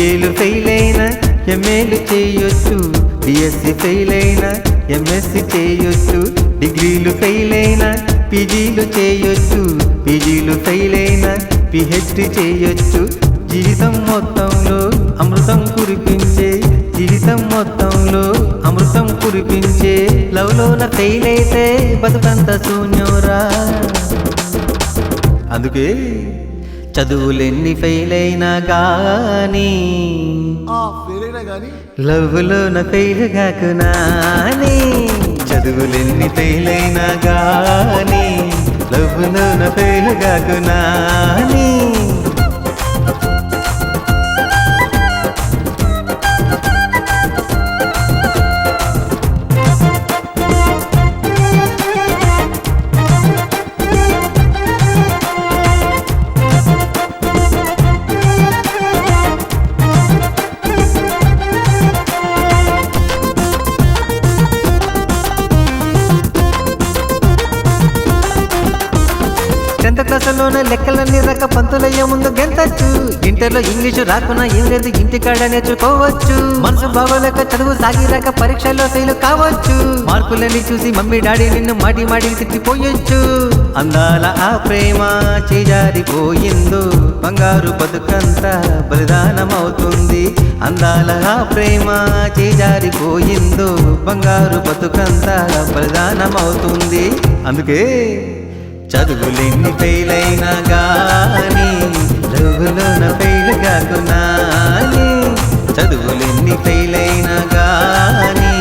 బిఏలు fail అయినా ఎంఏలు చేయొచ్చు, BSc fail అయినా ఎంఎస్సి చేయొచ్చు, డిగ్రీలు ఫెయిల్ అయినా పీజీలు చేయొచ్చు, పీజీలు ఫెయిల్ అయినా పిహెచ్డి చేయొచ్చు. జీవితం మొత్తంలో అమృతం కురిపించే, జీవితం మొత్తంలో అమృతం కురిపించే. లవ్లోన ఫెయిల్ అయితే బతుకంత శూన్యోరా. అందుకే చదువులెన్ని ఫెయిల్ అయినా గానీ లవ్లోన ఫెయిల్ కాకునాని. చదువులెన్ని ఫెయిల్ అయినా గానీ లవ్లోన ఫెయిల్ కాకునాని. క్లాసులోనే లెక్కలన్నీ రక పంతులయ్యే ముందు గెంతచ్చు. ఇంటర్లో ఇంగ్లీషు రాకున్నా ఏం లేదు, ఇంటికాడ నేర్చుకోవచ్చు. మనసు బాగోలేక చదువు సాగిరాక పరీక్షల్లో ఫెయిల్ కావచ్చు. మార్కులని చూసి మమ్మీ డాడీ నిన్ను మాటి మాటికి తిట్టిపోయొచ్చు. అందాల ఆ ప్రేమ చేజారిపోయిందో బంగారు బతుకంతా బలిదానమవుతుంది. అందాల ఆ ప్రేమ చేజారిపోయిందో బంగారు బతుకంతా బలిదానమవుతుంది. అందుకే చదువులెన్ని ఫెయిల్ అయినా గానీ లవ్లోన ఫెయిల్ కాకునాని. చదువులెన్ని ఫెయిల్ అయినా గానీ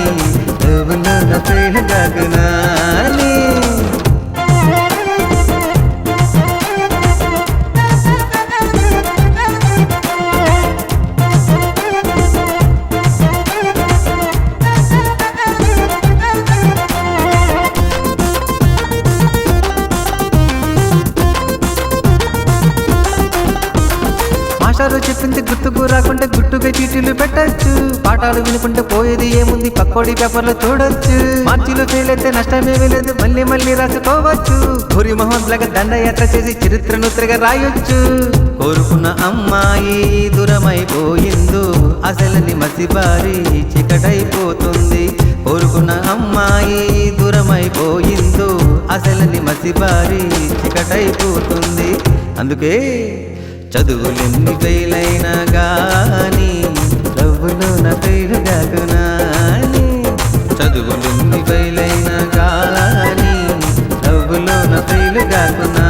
లవ్లోన ఫెయిల్ కాకునాని. మాస్టారు చెప్పింది గుర్తుకు రాకుంటే గుట్టుగా చీటీలు పెట్టచ్చు. పాఠాలు వినుకుంటే పోయేది ఏముంది, పక్కోడి పేపర్లో చూడొచ్చు. మార్చిలో ఫెయిల్ అయితే నష్టమేమీ లేదు, మళ్ళీ మళ్ళీ రాసుకోవచ్చు. పూరి మహమ్మద్ లాగా దండయాత్ర చేసి చరిత్రను తిరగ రాయొచ్చు. కోరుకున్న అమ్మాయి దూరమైపోయిందో అసలని మసిబారి చీకటైపోతుంది. కోరుకున్న అమ్మాయి దూరమైపోయిందో అసలని మసిబారి చీకటైపోతుంది. అందుకే చదువులెన్ని ఫెయిల్ అయినా గానీ లవ్లోన ఫెయిల్ కాకునాని. చదువులెన్ని ఫెయిల్ అయినా గానీ లవ్లోన ఫెయిల్ కాకునా.